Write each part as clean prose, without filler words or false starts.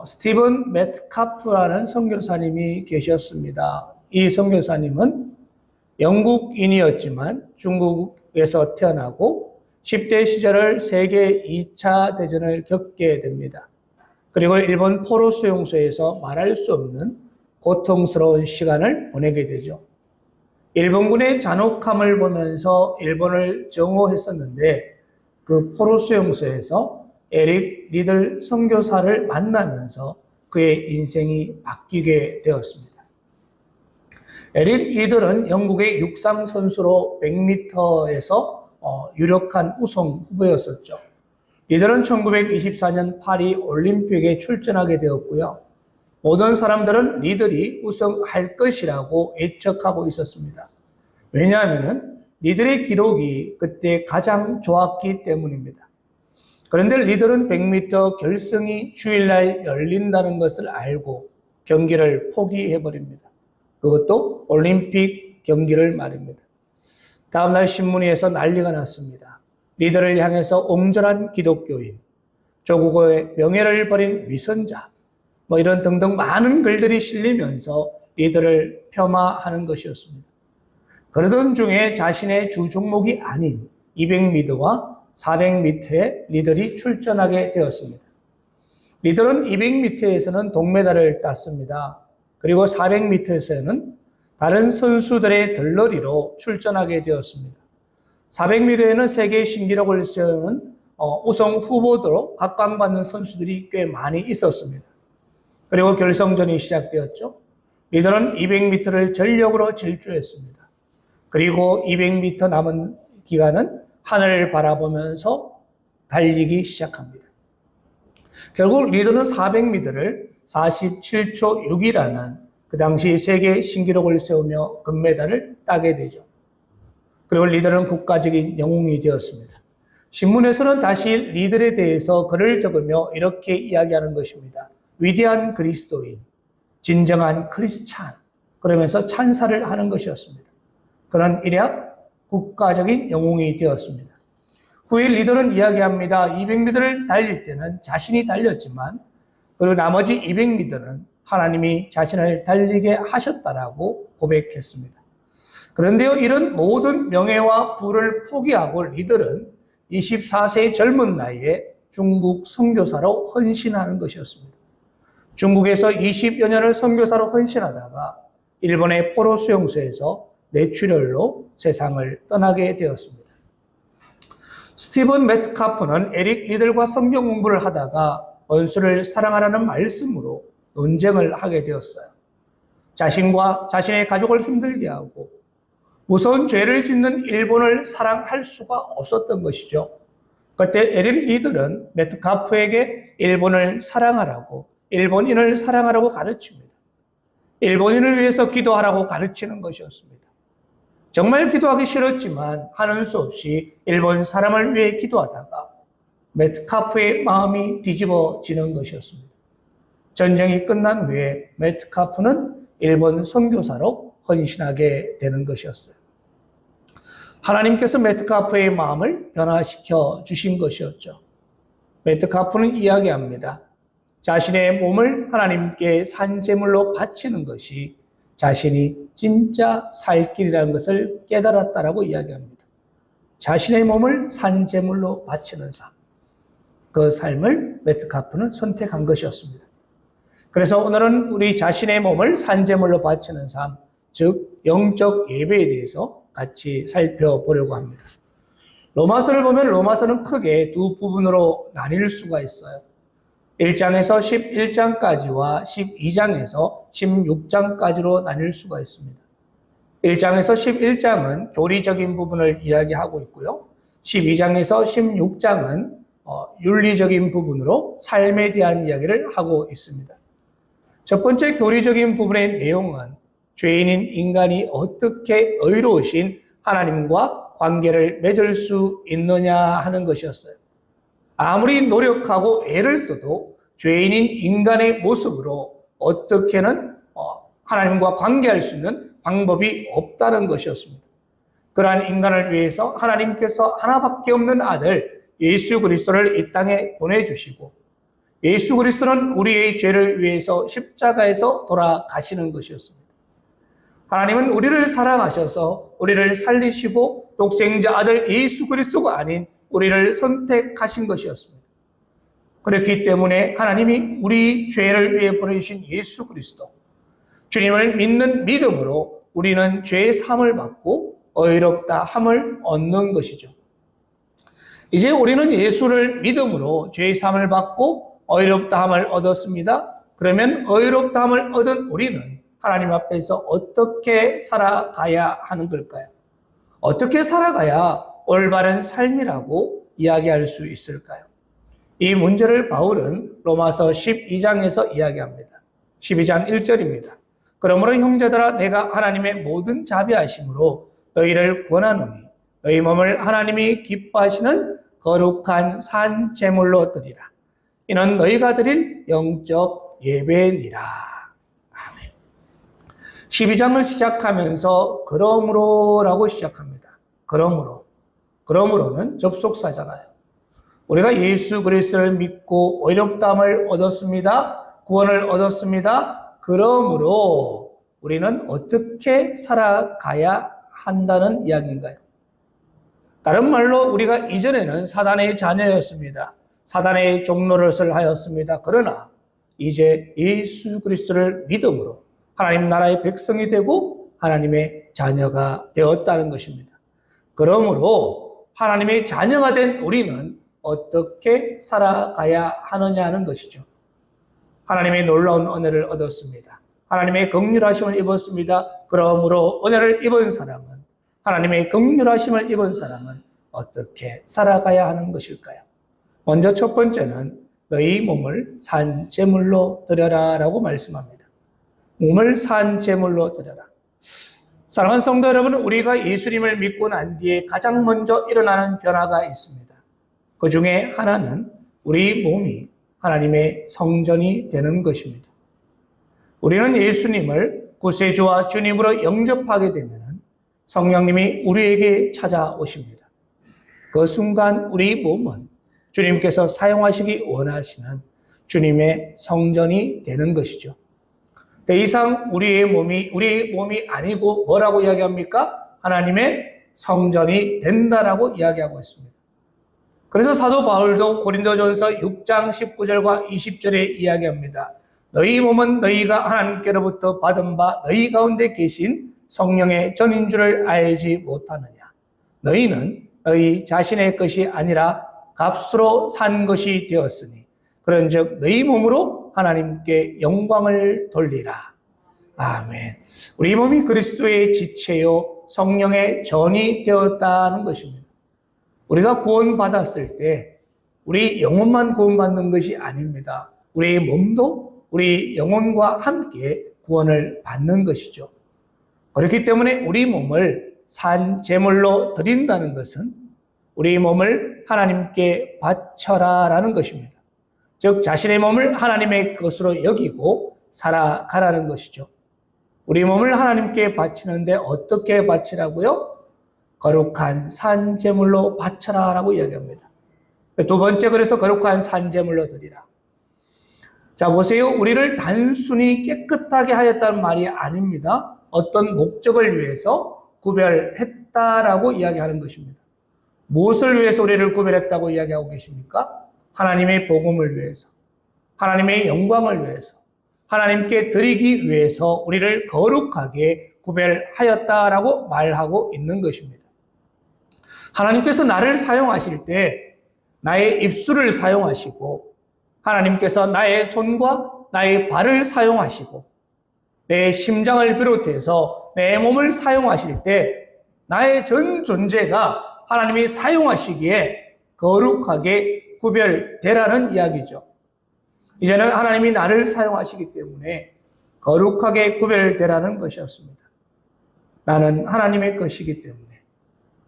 스티븐 메트카프라는 선교사님이 계셨습니다. 이 선교사님은 영국인이었지만 중국에서 태어나고 10대 시절을 세계 2차 대전을 겪게 됩니다. 그리고 일본 포로 수용소에서 말할 수 없는 고통스러운 시간을 보내게 되죠. 일본군의 잔혹함을 보면서 일본을 정오했었는데 그 포로 수용소에서 에릭 리들 선교사를 만나면서 그의 인생이 바뀌게 되었습니다. 에릭 리들은 영국의 육상 선수로 100m에서 유력한 우승 후보였었죠. 리들은 1924년 파리 올림픽에 출전하게 되었고요. 모든 사람들은 리들이 우승할 것이라고 예측하고 있었습니다. 왜냐하면 리들의 기록이 그때 가장 좋았기 때문입니다. 그런데 리들은 100m 결승이 주일날 열린다는 것을 알고 경기를 포기해버립니다. 그것도 올림픽 경기를 말입니다. 다음날 신문에서 난리가 났습니다. 리들을 향해서 옹졸한 기독교인, 조국의 명예를 버린 위선자, 이런 등등 많은 글들이 실리면서 리들을 폄하하는 것이었습니다. 그러던 중에 자신의 주 종목이 아닌 200m와 400m에 리들이 출전하게 되었습니다. 리들은 200m에서는 동메달을 땄습니다. 그리고 400m에서는 다른 선수들의 덜러리로 출전하게 되었습니다. 400m에는 세계 신기록을 세우는 우승 후보로 각광받는 선수들이 꽤 많이 있었습니다. 그리고 결승전이 시작되었죠. 리들은 200m를 전력으로 질주했습니다. 그리고 200m 남은 기간은 하늘을 바라보면서 달리기 시작합니다. 결국 리들은 400m를 47초 6이라는 그 당시 세계 신기록을 세우며 금메달을 따게 되죠. 그리고 리들은 국가적인 영웅이 되었습니다. 신문에서는 다시 리들에 대해서 글을 적으며 이렇게 이야기하는 것입니다. 위대한 그리스도인, 진정한 크리스찬, 그러면서 찬사를 하는 것이었습니다. 그런 일약 국가적인 영웅이 되었습니다. 후에 리들은 이야기합니다. 200m를 달릴 때는 자신이 달렸지만 그리고 나머지 200m는 하나님이 자신을 달리게 하셨다라고 고백했습니다. 그런데요, 이런 모든 명예와 부를 포기하고 리들은 24세의 젊은 나이에 중국 선교사로 헌신하는 것이었습니다. 중국에서 20여 년을 선교사로 헌신하다가 일본의 포로 수용소에서 뇌출혈로 세상을 떠나게 되었습니다. 스티븐 메트카프는 에릭 리들과 성경 공부를 하다가 원수를 사랑하라는 말씀으로 논쟁을 하게 되었어요. 자신과 자신의 가족을 힘들게 하고 무서운 죄를 짓는 일본을 사랑할 수가 없었던 것이죠. 그때 에릭 리들은 메트카프에게 일본을 사랑하라고, 일본인을 사랑하라고 가르칩니다. 일본인을 위해서 기도하라고 가르치는 것이었습니다. 정말 기도하기 싫었지만 하는 수 없이 일본 사람을 위해 기도하다가 메트카프의 마음이 뒤집어지는 것이었습니다. 전쟁이 끝난 후에 메트카프는 일본 선교사로 헌신하게 되는 것이었어요. 하나님께서 메트카프의 마음을 변화시켜 주신 것이었죠. 메트카프는 이야기합니다. 자신의 몸을 하나님께 산제물로 바치는 것이 자신이 진짜 살 길이라는 것을 깨달았다라고 이야기합니다. 자신의 몸을 산제물로 바치는 삶, 그 삶을 메트카프는 선택한 것이었습니다. 그래서 오늘은 우리 자신의 몸을 산제물로 바치는 삶, 즉 영적 예배에 대해서 같이 살펴보려고 합니다. 로마서를 보면 로마서는 크게 두 부분으로 나뉠 수가 있어요. 1장에서 11장까지와 12장에서 16장까지로 나뉠 수가 있습니다. 1장에서 11장은 교리적인 부분을 이야기하고 있고요. 12장에서 16장은 윤리적인 부분으로 삶에 대한 이야기를 하고 있습니다. 첫 번째 교리적인 부분의 내용은 죄인인 인간이 어떻게 의로우신 하나님과 관계를 맺을 수 있느냐 하는 것이었어요. 아무리 노력하고 애를 써도 죄인인 인간의 모습으로 어떻게는 하나님과 관계할 수 있는 방법이 없다는 것이었습니다. 그러한 인간을 위해서 하나님께서 하나밖에 없는 아들 예수 그리스도를 이 땅에 보내주시고 예수 그리스도는 우리의 죄를 위해서 십자가에서 돌아가시는 것이었습니다. 하나님은 우리를 사랑하셔서 우리를 살리시고 독생자 아들 예수 그리스도가 아닌 우리를 선택하신 것이었습니다. 그렇기 때문에 하나님이 우리 죄를 위해 보내주신 예수 그리스도, 주님을 믿는 믿음으로 우리는 죄의 사함을 받고 의롭다 함을 얻는 것이죠. 이제 우리는 예수를 믿음으로 죄의 사함을 받고 의롭다 함을 얻었습니다. 그러면 의롭다 함을 얻은 우리는 하나님 앞에서 어떻게 살아가야 하는 걸까요? 어떻게 살아가야 올바른 삶이라고 이야기할 수 있을까요? 이 문제를 바울은 로마서 12장에서 이야기합니다. 12장 1절입니다. 그러므로 형제들아 내가 하나님의 모든 자비하심으로 너희를 권하노니 너희 몸을 하나님이 기뻐하시는 거룩한 산 제물로 드리라. 이는 너희가 드릴 영적 예배니라. 아멘. 12장을 시작하면서 그러므로라고 시작합니다. 그러므로는 접속사잖아요. 우리가 예수 그리스도를 믿고 의롭다함을 얻었습니다. 구원을 얻었습니다. 그러므로 우리는 어떻게 살아가야 한다는 이야기인가요? 다른 말로 우리가 이전에는 사단의 자녀였습니다. 사단의 종노릇을 하였습니다. 그러나 이제 예수 그리스도를 믿음으로 하나님 나라의 백성이 되고 하나님의 자녀가 되었다는 것입니다. 그러므로 하나님의 자녀가 된 우리는 어떻게 살아가야 하느냐는 것이죠. 하나님의 놀라운 은혜를 얻었습니다. 하나님의 긍휼하심을 입었습니다. 그러므로 은혜를 입은 사람은, 하나님의 긍휼하심을 입은 사람은 어떻게 살아가야 하는 것일까요? 먼저 첫 번째는 너희 몸을 산 제물로 드려라 라고 말씀합니다. 몸을 산 제물로 드려라. 사랑하는 성도 여러분, 우리가 예수님을 믿고 난 뒤에 가장 먼저 일어나는 변화가 있습니다. 그 중에 하나는 우리 몸이 하나님의 성전이 되는 것입니다. 우리는 예수님을 구세주와 주님으로 영접하게 되면 성령님이 우리에게 찾아오십니다. 그 순간 우리 몸은 주님께서 사용하시기 원하시는 주님의 성전이 되는 것이죠. 더 이상 우리의 몸이 아니고 뭐라고 이야기합니까? 하나님의 성전이 된다라고 이야기하고 있습니다. 그래서 사도 바울도 고린도전서 6장 19절과 20절에 이야기합니다. 너희 몸은 너희가 하나님께로부터 받은 바 너희 가운데 계신 성령의 전인 줄을 알지 못하느냐. 너희는 너희 자신의 것이 아니라 값으로 산 것이 되었으니 그런즉 너희 몸으로 하나님께 영광을 돌리라. 아멘. 우리 몸이 그리스도의 지체요 성령의 전이 되었다는 것입니다. 우리가 구원받았을 때 우리 영혼만 구원받는 것이 아닙니다. 우리 몸도 우리 영혼과 함께 구원을 받는 것이죠. 그렇기 때문에 우리 몸을 산 제물로 드린다는 것은 우리 몸을 하나님께 바쳐라라는 것입니다. 즉 자신의 몸을 하나님의 것으로 여기고 살아가라는 것이죠. 우리 몸을 하나님께 바치는데 어떻게 바치라고요? 거룩한 산 제물로 바쳐라라고 이야기합니다. 두 번째, 그래서 거룩한 산 제물로 드리라. 자, 보세요. 우리를 단순히 깨끗하게 하였다는 말이 아닙니다. 어떤 목적을 위해서 구별했다라고 이야기하는 것입니다. 무엇을 위해서 우리를 구별했다고 이야기하고 계십니까? 하나님의 복음을 위해서, 하나님의 영광을 위해서, 하나님께 드리기 위해서 우리를 거룩하게 구별하였다라고 말하고 있는 것입니다. 하나님께서 나를 사용하실 때 나의 입술을 사용하시고, 하나님께서 나의 손과 나의 발을 사용하시고, 내 심장을 비롯해서 내 몸을 사용하실 때 나의 전 존재가 하나님이 사용하시기에 거룩하게 구별되라는 이야기죠. 이제는 하나님이 나를 사용하시기 때문에 거룩하게 구별되라는 것이었습니다. 나는 하나님의 것이기 때문에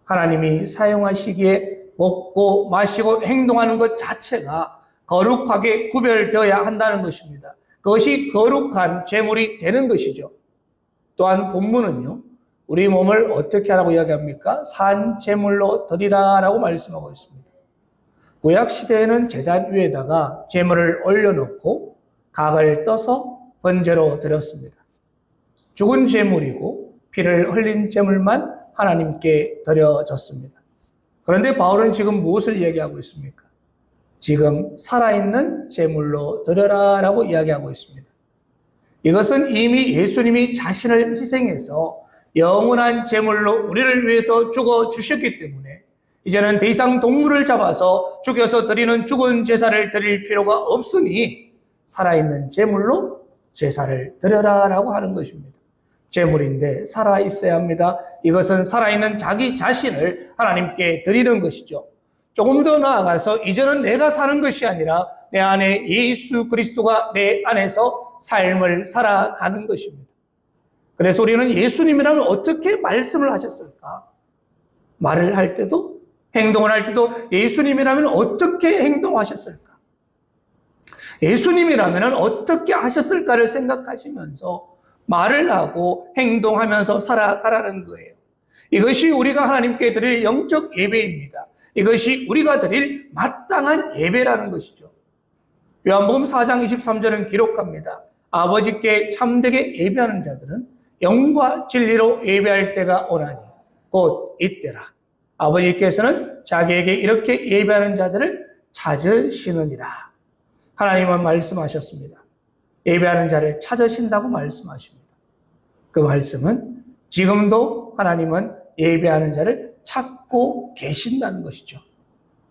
하나님이 사용하시기에 먹고 마시고 행동하는 것 자체가 거룩하게 구별되어야 한다는 것입니다. 그것이 거룩한 제물이 되는 것이죠. 또한 본문은요, 우리 몸을 어떻게 하라고 이야기합니까? 산 제물로 드리라라고 말씀하고 있습니다. 구약 시대에는 제단 위에다가 제물을 올려놓고 각을 떠서 번제로 드렸습니다. 죽은 제물이고 피를 흘린 제물만 하나님께 드려졌습니다. 그런데 바울은 지금 무엇을 얘기하고 있습니까? 지금 살아있는 제물로 드려라 라고 이야기하고 있습니다. 이것은 이미 예수님이 자신을 희생해서 영원한 제물로 우리를 위해서 죽어 주셨기 때문에 이제는 더 이상 동물을 잡아서 죽여서 드리는 죽은 제사를 드릴 필요가 없으니 살아있는 제물로 제사를 드려라 라고 하는 것입니다. 제물인데 살아있어야 합니다. 이것은 살아있는 자기 자신을 하나님께 드리는 것이죠. 조금 더 나아가서 이제는 내가 사는 것이 아니라 내 안에 예수 그리스도가 내 안에서 삶을 살아가는 것입니다. 그래서 우리는 예수님이라면 어떻게 말씀을 하셨을까? 말을 할 때도 행동을 할 때도 예수님이라면 어떻게 행동하셨을까? 예수님이라면 어떻게 하셨을까를 생각하시면서 말을 하고 행동하면서 살아가라는 거예요. 이것이 우리가 하나님께 드릴 영적 예배입니다. 이것이 우리가 드릴 마땅한 예배라는 것이죠. 요한복음 4장 23절은 기록합니다. 아버지께 참되게 예배하는 자들은 영과 진리로 예배할 때가 오나니 곧 이때라. 아버지께서는 자기에게 이렇게 예배하는 자들을 찾으시느니라. 하나님은 말씀하셨습니다. 예배하는 자를 찾으신다고 말씀하십니다. 그 말씀은 지금도 하나님은 예배하는 자를 찾고 계신다는 것이죠.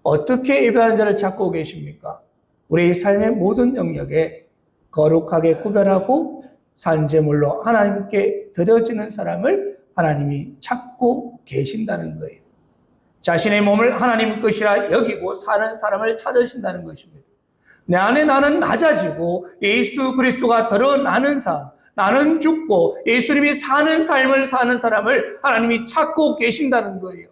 어떻게 예배하는 자를 찾고 계십니까? 우리 삶의 모든 영역에 거룩하게 구별하고 산제물로 하나님께 드려지는 사람을 하나님이 찾고 계신다는 거예요. 자신의 몸을 하나님 것이라 여기고 사는 사람을 찾으신다는 것입니다. 내 안에 나는 낮아지고 예수 그리스도가 드러나는 삶, 나는 죽고 예수님이 사는 삶을 사는 사람을 하나님이 찾고 계신다는 거예요.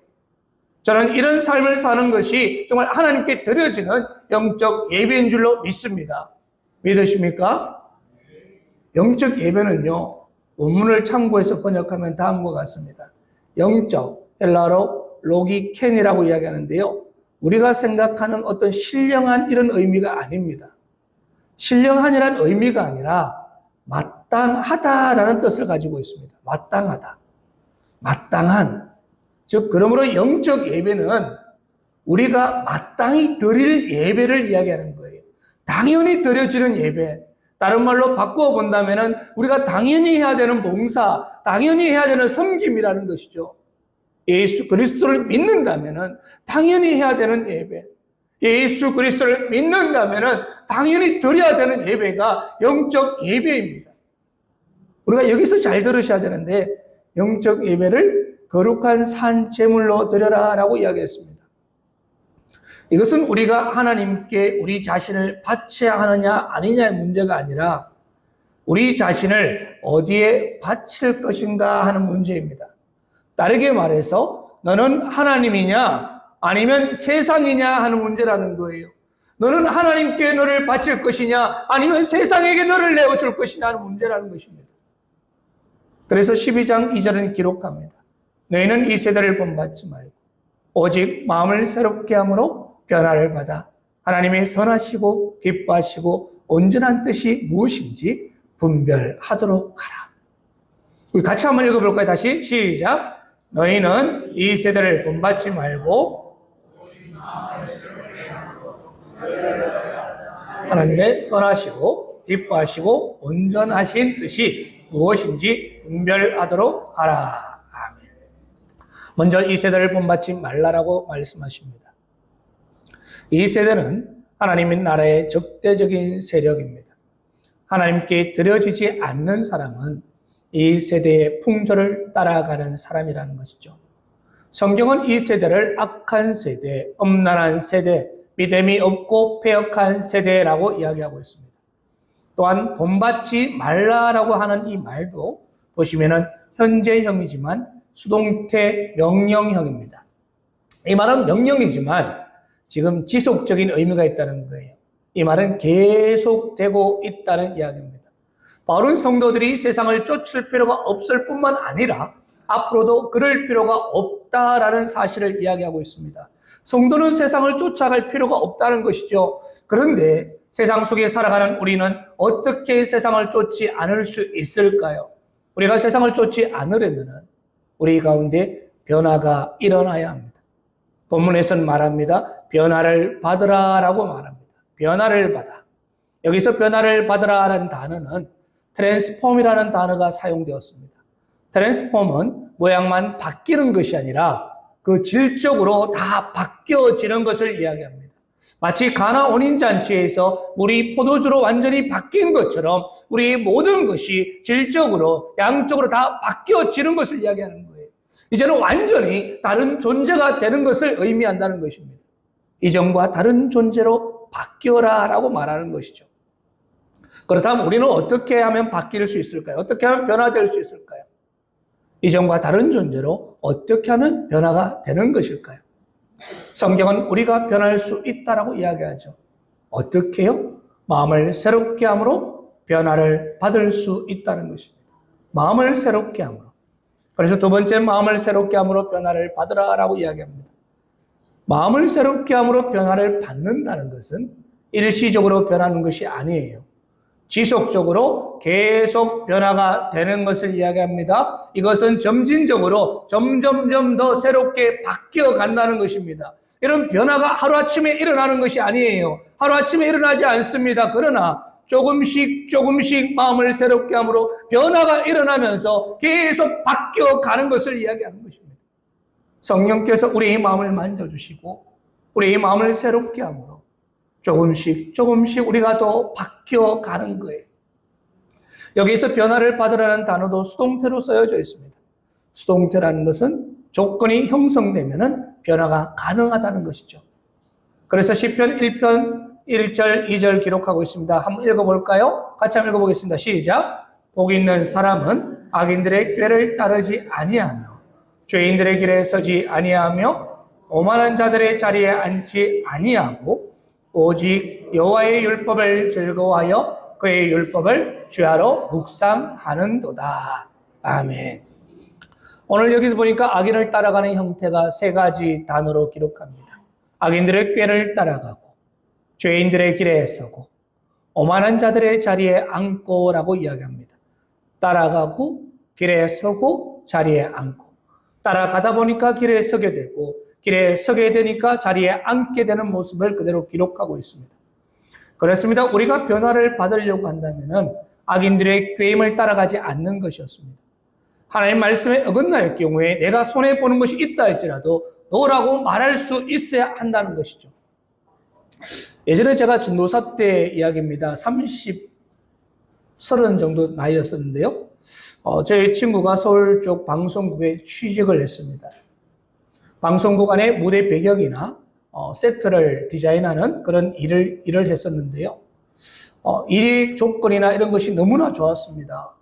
저는 이런 삶을 사는 것이 정말 하나님께 드려지는 영적 예배인 줄로 믿습니다. 믿으십니까? 영적 예배는요, 원문을 참고해서 번역하면 다음과 같습니다. 영적, 헬라어로 로기켄이라고 이야기하는데요. 우리가 생각하는 어떤 신령한 이런 의미가 아닙니다. 신령한이란 의미가 아니라 마땅하다라는 뜻을 가지고 있습니다. 마땅하다. 마땅한. 즉, 그러므로 영적 예배는 우리가 마땅히 드릴 예배를 이야기하는 거예요. 당연히 드려지는 예배. 다른 말로 바꾸어 본다면 우리가 당연히 해야 되는 봉사, 당연히 해야 되는 섬김이라는 것이죠. 예수 그리스도를 믿는다면 당연히 해야 되는 예배. 예수 그리스도를 믿는다면 당연히 드려야 되는 예배가 영적 예배입니다. 우리가 여기서 잘 들으셔야 되는데 영적 예배를 거룩한 산 제물로 드려라 라고 이야기했습니다. 이것은 우리가 하나님께 우리 자신을 바쳐야 하느냐 아니냐의 문제가 아니라 우리 자신을 어디에 바칠 것인가 하는 문제입니다. 다르게 말해서 너는 하나님이냐 아니면 세상이냐 하는 문제라는 거예요. 너는 하나님께 너를 바칠 것이냐 아니면 세상에게 너를 내어줄 것이냐 하는 문제라는 것입니다. 그래서 12장 2절은 기록합니다. 너희는 이 세대를 본받지 말고 오직 마음을 새롭게 함으로 변화를 받아 하나님의 선하시고 기뻐하시고 온전한 뜻이 무엇인지 분별하도록 하라. 우리 같이 한번 읽어볼까요? 다시 시작. 너희는 이 세대를 본받지 말고 하나님의 선하시고 기뻐하시고 온전하신 뜻이 무엇인지 분별하도록 하라. 아멘. 먼저 이 세대를 본받지 말라라고 말씀하십니다. 이 세대는 하나님의 나라의 적대적인 세력입니다. 하나님께 드려지지 않는 사람은 이 세대의 풍조를 따라가는 사람이라는 것이죠. 성경은 이 세대를 악한 세대, 엄란한 세대, 믿음이 없고 패역한 세대라고 이야기하고 있습니다. 또한 본받지 말라라고 하는 이 말도 보시면은 현재형이지만 수동태 명령형입니다. 이 말은 명령이지만 지금 지속적인 의미가 있다는 거예요. 이 말은 계속되고 있다는 이야기입니다. 바울은 성도들이 세상을 쫓을 필요가 없을 뿐만 아니라 앞으로도 그럴 필요가 없다라는 사실을 이야기하고 있습니다. 성도는 세상을 쫓아갈 필요가 없다는 것이죠. 그런데 세상 속에 살아가는 우리는 어떻게 세상을 쫓지 않을 수 있을까요? 우리가 세상을 쫓지 않으려면 우리 가운데 변화가 일어나야 합니다. 본문에서는 말합니다. 변화를 받으라라고 말합니다. 변화를 받아. 여기서 변화를 받으라라는 단어는 트랜스폼이라는 단어가 사용되었습니다. 트랜스폼은 모양만 바뀌는 것이 아니라 그 질적으로 다 바뀌어지는 것을 이야기합니다. 마치 가나 혼인잔치에서 물이 포도주로 완전히 바뀐 것처럼 우리의 모든 것이 질적으로 양쪽으로 다 바뀌어지는 것을 이야기하는 거예요. 이제는 완전히 다른 존재가 되는 것을 의미한다는 것입니다. 이전과 다른 존재로 바뀌어라라고 말하는 것이죠. 그렇다면 우리는 어떻게 하면 바뀔 수 있을까요? 어떻게 하면 변화될 수 있을까요? 이전과 다른 존재로 어떻게 하면 변화가 되는 것일까요? 성경은 우리가 변할 수 있다라고 이야기하죠. 어떻게요? 마음을 새롭게 함으로 변화를 받을 수 있다는 것입니다. 마음을 새롭게 함으로. 그래서 두 번째, 마음을 새롭게 함으로 변화를 받으라라고 이야기합니다. 마음을 새롭게 함으로 변화를 받는다는 것은 일시적으로 변하는 것이 아니에요. 지속적으로 계속 변화가 되는 것을 이야기합니다. 이것은 점진적으로 점점점 더 새롭게 바뀌어 간다는 것입니다. 이런 변화가 하루아침에 일어나는 것이 아니에요. 하루아침에 일어나지 않습니다. 그러나 조금씩 마음을 새롭게 함으로 변화가 일어나면서 계속 바뀌어 가는 것을 이야기하는 것입니다. 성령께서 우리의 마음을 만져주시고 우리의 마음을 새롭게 함으로 조금씩 우리가 더 바뀌어 가는 거예요. 여기서 변화를 받으라는 단어도 수동태로 쓰여져 있습니다. 수동태라는 것은 조건이 형성되면 변화가 가능하다는 것이죠. 그래서 시편 1편 1절, 2절 기록하고 있습니다. 한번 읽어볼까요? 같이 한번 읽어보겠습니다. 시작. 복 있는 사람은 악인들의 꾀를 따르지 아니하며 죄인들의 길에 서지 아니하며 오만한 자들의 자리에 앉지 아니하고 오직 여호와의 율법을 즐거워하여 그의 율법을 주야로 묵상하는도다. 아멘. 오늘 여기서 보니까 악인을 따라가는 형태가 세 가지 단어로 기록합니다. 악인들의 꾀를 따라가고 죄인들의 길에 서고 오만한 자들의 자리에 앉고라고 이야기합니다. 따라가고 길에 서고 자리에 앉고 따라가다 보니까 길에 서게 되고 길에 서게 되니까 자리에 앉게 되는 모습을 그대로 기록하고 있습니다. 그렇습니다. 우리가 변화를 받으려고 한다면 악인들의 꾀임을 따라가지 않는 것이었습니다. 하나님 말씀에 어긋날 경우에 내가 손해보는 것이 있다 할지라도 노라고 말할 수 있어야 한다는 것이죠. 예전에 제가 전도사 때 이야기입니다. 30 정도 나이였었는데요. 저희 친구가 서울 쪽 방송국에 취직을 했습니다. 방송국 안에 무대 배경이나 세트를 디자인하는 그런 일을 했었는데요. 일 조건이나 이런 것이 너무나 좋았습니다.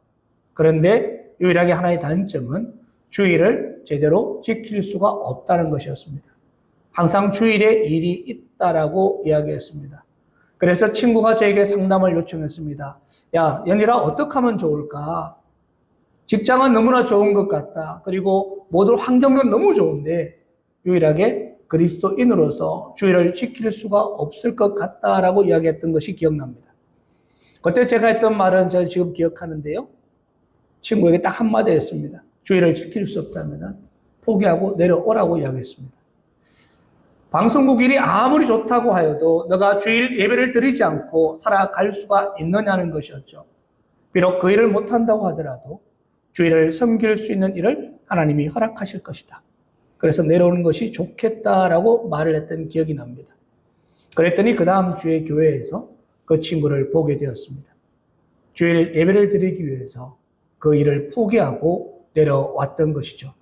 그런데 유일하게 하나의 단점은 주일을 제대로 지킬 수가 없다는 것이었습니다. 항상 주일에 일이 있다라고 이야기했습니다. 그래서 친구가 저에게 상담을 요청했습니다. 야, 연일아, 어떻게 하면 좋을까? 직장은 너무나 좋은 것 같다. 그리고 모든 환경도 너무 좋은데 유일하게 그리스도인으로서 주일을 지킬 수가 없을 것 같다라고 이야기했던 것이 기억납니다. 그때 제가 했던 말은 제가 지금 기억하는데요. 친구에게 딱 한마디 했습니다. 주일을 지킬 수 없다면 포기하고 내려오라고 이야기했습니다. 방송국 일이 아무리 좋다고 하여도 너가 주일 예배를 드리지 않고 살아갈 수가 있느냐는 것이었죠. 비록 그 일을 못한다고 하더라도 주일을 섬길 수 있는 일을 하나님이 허락하실 것이다. 그래서 내려오는 것이 좋겠다라고 말을 했던 기억이 납니다. 그랬더니 그 다음 주에 교회에서 그 친구를 보게 되었습니다. 주일 예배를 드리기 위해서 그 일을 포기하고 내려왔던 것이죠.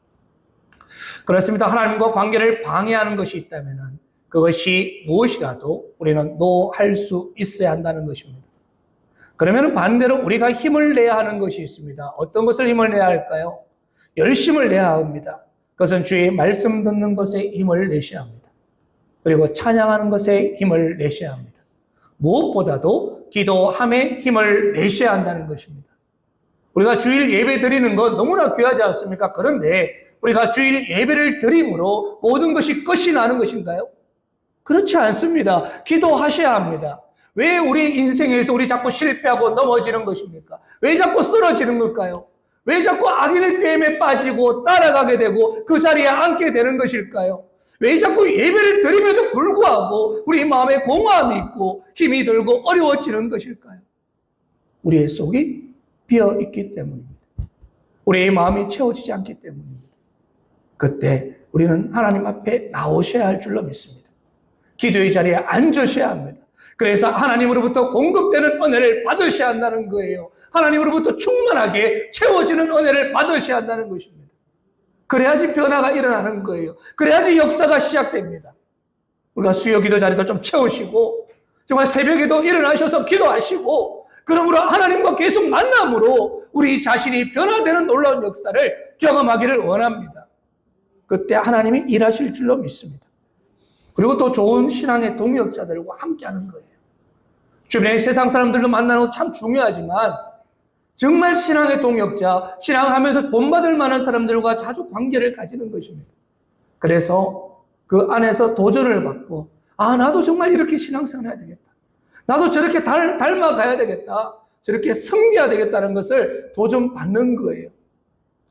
그렇습니다. 하나님과 관계를 방해하는 것이 있다면 그것이 무엇이라도 우리는 노할 수 있어야 한다는 것입니다. 그러면 반대로 우리가 힘을 내야 하는 것이 있습니다. 어떤 것을 힘을 내야 할까요? 열심을 내야 합니다. 그것은 주의 말씀 듣는 것에 힘을 내셔야 합니다. 그리고 찬양하는 것에 힘을 내셔야 합니다. 무엇보다도 기도함에 힘을 내셔야 한다는 것입니다. 우리가 주일 예배 드리는 것 너무나 귀하지 않습니까? 그런데 우리가 주일 예배를 드림으로 모든 것이 끝이 나는 것인가요? 그렇지 않습니다. 기도하셔야 합니다. 왜 우리 인생에서 우리 자꾸 실패하고 넘어지는 것입니까? 왜 자꾸 쓰러지는 걸까요? 왜 자꾸 악인의 꾀임에 빠지고 따라가게 되고 그 자리에 앉게 되는 것일까요? 왜 자꾸 예배를 드림에도 불구하고 우리 마음에 공허함이 있고 힘이 들고 어려워지는 것일까요? 우리의 속이 비어 있기 때문입니다. 우리의 마음이 채워지지 않기 때문입니다. 그때 우리는 하나님 앞에 나오셔야 할 줄로 믿습니다. 기도의 자리에 앉으셔야 합니다. 그래서 하나님으로부터 공급되는 은혜를 받으셔야 한다는 거예요. 하나님으로부터 충만하게 채워지는 은혜를 받으셔야 한다는 것입니다. 그래야지 변화가 일어나는 거예요. 그래야지 역사가 시작됩니다. 우리가 수요 기도 자리도 좀 채우시고 정말 새벽에도 일어나셔서 기도하시고 그러므로 하나님과 계속 만남으로 우리 자신이 변화되는 놀라운 역사를 경험하기를 원합니다. 그때 하나님이 일하실 줄로 믿습니다. 그리고 또 좋은 신앙의 동역자들과 함께하는 거예요. 주변의 세상 사람들도 만나는 것도 참 중요하지만 정말 신앙의 동역자, 신앙하면서 본받을 만한 사람들과 자주 관계를 가지는 것입니다. 그래서 그 안에서 도전을 받고 나도 정말 이렇게 신앙생활 해야 되겠다. 나도 저렇게 닮아가야 되겠다. 저렇게 섬겨야 되겠다는 것을 도전받는 거예요.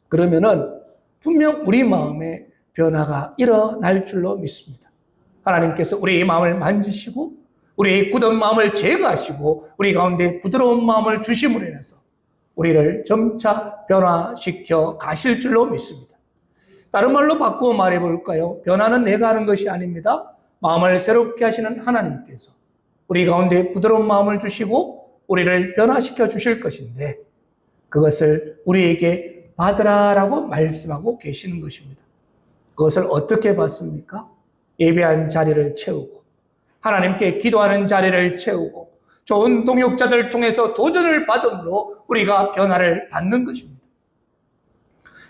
그러면은 분명 우리 마음에 변화가 일어날 줄로 믿습니다. 하나님께서 우리의 마음을 만지시고 우리의 굳은 마음을 제거하시고 우리 가운데 부드러운 마음을 주심으로 인해서 우리를 점차 변화시켜 가실 줄로 믿습니다. 다른 말로 바꾸어 말해 볼까요? 변화는 내가 하는 것이 아닙니다. 마음을 새롭게 하시는 하나님께서 우리 가운데 부드러운 마음을 주시고 우리를 변화시켜 주실 것인데 그것을 우리에게 받으라라고 말씀하고 계시는 것입니다. 그것을 어떻게 받습니까? 예배한 자리를 채우고 하나님께 기도하는 자리를 채우고 좋은 동역자들을 통해서 도전을 받음으로 우리가 변화를 받는 것입니다.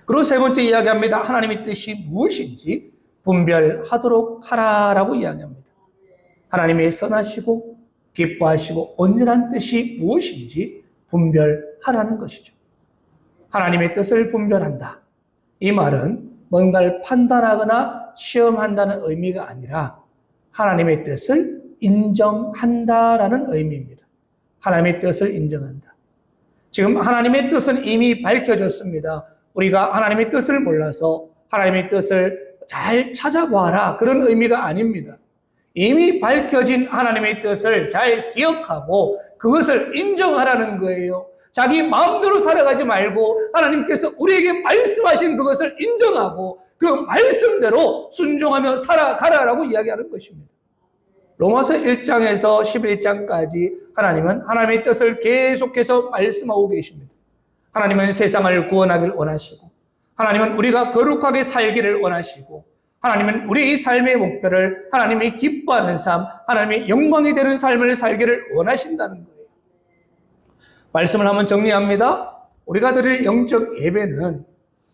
그리고 세 번째 이야기합니다. 하나님의 뜻이 무엇인지 분별하도록 하라라고 이야기합니다. 하나님의 선하시고 기뻐하시고 온전한 뜻이 무엇인지 분별하라는 것이죠. 하나님의 뜻을 분별한다. 이 말은 뭔가를 판단하거나 시험한다는 의미가 아니라 하나님의 뜻을 인정한다라는 의미입니다. 하나님의 뜻을 인정한다. 지금 하나님의 뜻은 이미 밝혀졌습니다. 우리가 하나님의 뜻을 몰라서 하나님의 뜻을 잘 찾아봐라 그런 의미가 아닙니다. 이미 밝혀진 하나님의 뜻을 잘 기억하고 그것을 인정하라는 거예요. 자기 마음대로 살아가지 말고 하나님께서 우리에게 말씀하신 그것을 인정하고 그 말씀대로 순종하며 살아가라라고 이야기하는 것입니다. 로마서 1장에서 11장까지 하나님은 하나님의 뜻을 계속해서 말씀하고 계십니다. 하나님은 세상을 구원하기를 원하시고 하나님은 우리가 거룩하게 살기를 원하시고 하나님은 우리의 삶의 목표를 하나님이 기뻐하는 삶, 하나님의 영광이 되는 삶을 살기를 원하신다는 거예요. 말씀을 한번 정리합니다. 우리가 드릴 영적 예배는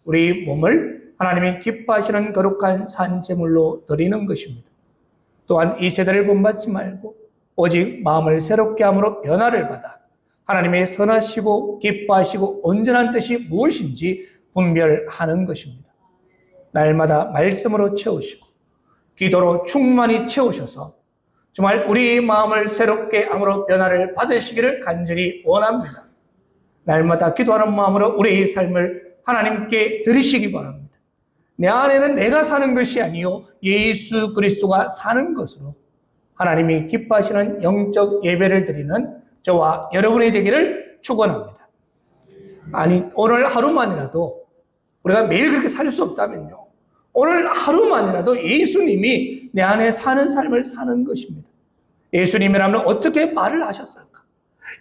우리 몸을 하나님이 기뻐하시는 거룩한 산제물로 드리는 것입니다. 또한 이 세대를 본받지 말고 오직 마음을 새롭게 함으로 변화를 받아 하나님의 선하시고 기뻐하시고 온전한 뜻이 무엇인지 분별하는 것입니다. 날마다 말씀으로 채우시고 기도로 충만히 채우셔서 정말 우리 마음을 새롭게 함으로 변화를 받으시기를 간절히 원합니다. 날마다 기도하는 마음으로 우리의 삶을 하나님께 드리시기 바랍니다. 내 안에는 내가 사는 것이 아니요 예수 그리스도가 사는 것으로 하나님이 기뻐하시는 영적 예배를 드리는 저와 여러분이 되기를 축원합니다. 아니 오늘 하루만이라도 우리가 매일 그렇게 살 수 없다면요. 오늘 하루만이라도 예수님이 내 안에 사는 삶을 사는 것입니다. 예수님이라면 어떻게 말을 하셨을까?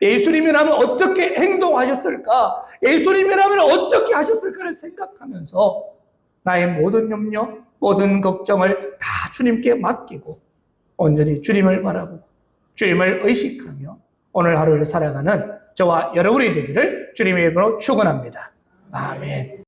예수님이라면 어떻게 행동하셨을까? 예수님이라면 어떻게 하셨을까를 생각하면서 나의 모든 염려, 모든 걱정을 다 주님께 맡기고 온전히 주님을 바라보고 주님을 의식하며 오늘 하루를 살아가는 저와 여러분이 되기를 주님의 이름으로 축원합니다. 아멘.